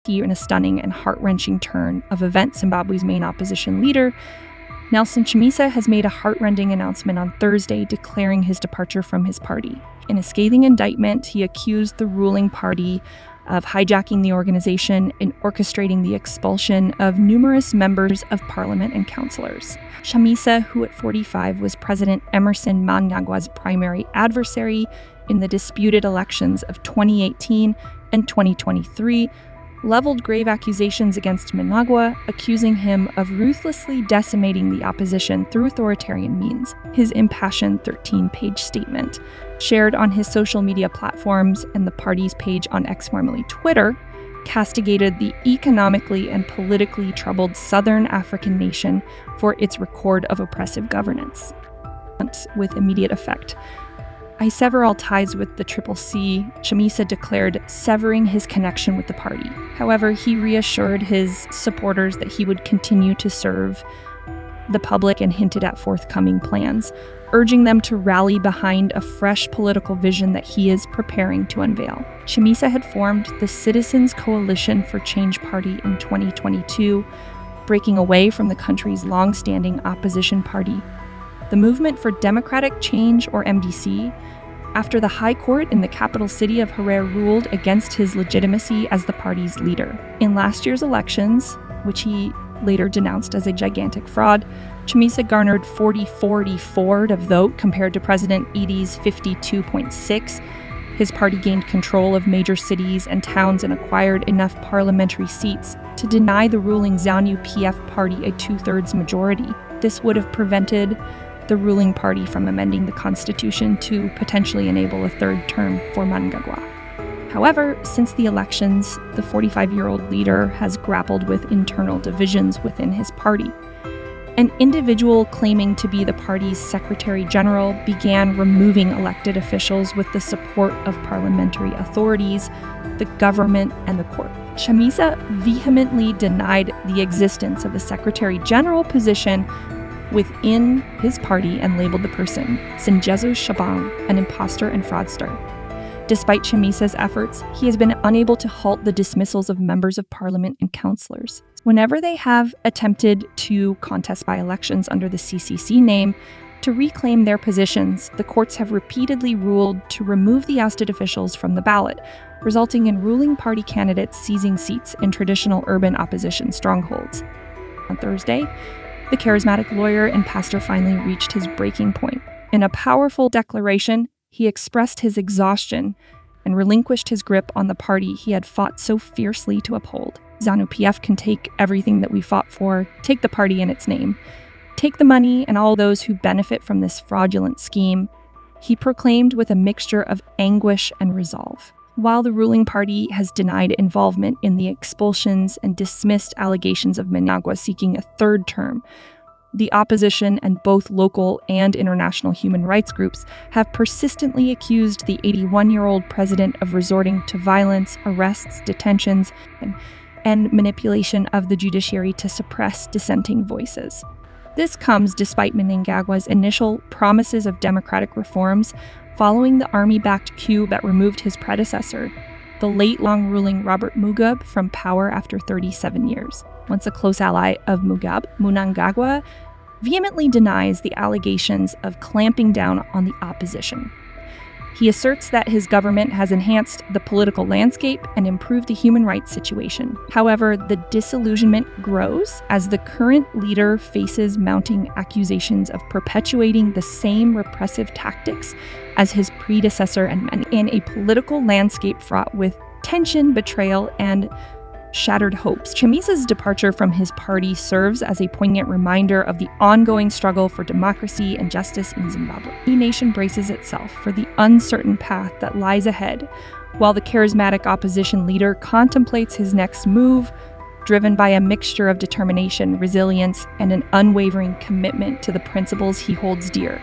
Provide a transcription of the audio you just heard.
In a stunning and heart-wrenching turn of events, Zimbabwe's main opposition leader, Nelson Chamisa, has made a heart-rending announcement on Thursday declaring his departure from his party. In a scathing indictment, he accused the ruling party of hijacking the organization and orchestrating the expulsion of numerous members of parliament and councillors. Chamisa, who at 45 was President Emmerson Mnangagwa's primary adversary in the disputed elections of 2018 and 2023, leveled grave accusations against Mnangagwa, accusing him of ruthlessly decimating the opposition through authoritarian means. His impassioned 13-page statement, shared on his social media platforms and the party's page on X, formerly Twitter, castigated the economically and politically troubled Southern African nation for its record of oppressive governance. With immediate effect, "I sever all ties with the CCC," Chamisa declared, severing his connection with the party. However, he reassured his supporters that he would continue to serve the public and hinted at forthcoming plans, urging them to rally behind a fresh political vision that he is preparing to unveil. Chamisa had formed the Citizens Coalition for Change Party in 2022, breaking away from the country's long-standing opposition party, the Movement for Democratic Change, or MDC, after the High Court in the capital city of Harare ruled against his legitimacy as the party's leader. In last year's elections, which he later denounced as a gigantic fraud, Chamisa garnered 44% of vote compared to President Edi's 52.6%. His party gained control of major cities and towns and acquired enough parliamentary seats to deny the ruling Zanu-Pf party a 2/3 majority. This would have prevented the ruling party from amending the constitution to potentially enable a third term for Mnangagwa. However, since the elections, the 45-year-old leader has grappled with internal divisions within his party. An individual claiming to be the party's secretary general began removing elected officials with the support of parliamentary authorities, the government, and the court. Chamisa vehemently denied the existence of a secretary general position within his party and labeled the person, Sinjezu Shabang, an imposter and fraudster. Despite Chamisa's efforts, he has been unable to halt the dismissals of members of parliament and councillors. Whenever they have attempted to contest by elections under the CCC name to reclaim their positions, the courts have repeatedly ruled to remove the ousted officials from the ballot, resulting in ruling party candidates seizing seats in traditional urban opposition strongholds. On Thursday, the charismatic lawyer and pastor finally reached his breaking point. In a powerful declaration, he expressed his exhaustion and relinquished his grip on the party he had fought so fiercely to uphold. Zanu-Pf can take everything that we fought for, take the party in its name, take the money and all those who benefit from this fraudulent scheme, he proclaimed with a mixture of anguish and resolve. While the ruling party has denied involvement in the expulsions and dismissed allegations of Mnangagwa seeking a third term, the opposition and both local and international human rights groups have persistently accused the 81-year-old president of resorting to violence, arrests, detentions, and manipulation of the judiciary to suppress dissenting voices. This comes despite Mnangagwa's initial promises of democratic reforms following the army-backed coup that removed his predecessor, the late long-ruling Robert Mugabe, from power after 37 years. Once a close ally of Mugabe, Mnangagwa vehemently denies the allegations of clamping down on the opposition. He asserts that his government has enhanced the political landscape and improved the human rights situation. However, the disillusionment grows as the current leader faces mounting accusations of perpetuating the same repressive tactics as his predecessor and men in a political landscape fraught with tension, betrayal, and shattered hopes. Chamisa's departure from his party serves as a poignant reminder of the ongoing struggle for democracy and justice in Zimbabwe. The nation braces itself for the uncertain path that lies ahead, while the charismatic opposition leader contemplates his next move, driven by a mixture of determination, resilience, and an unwavering commitment to the principles he holds dear.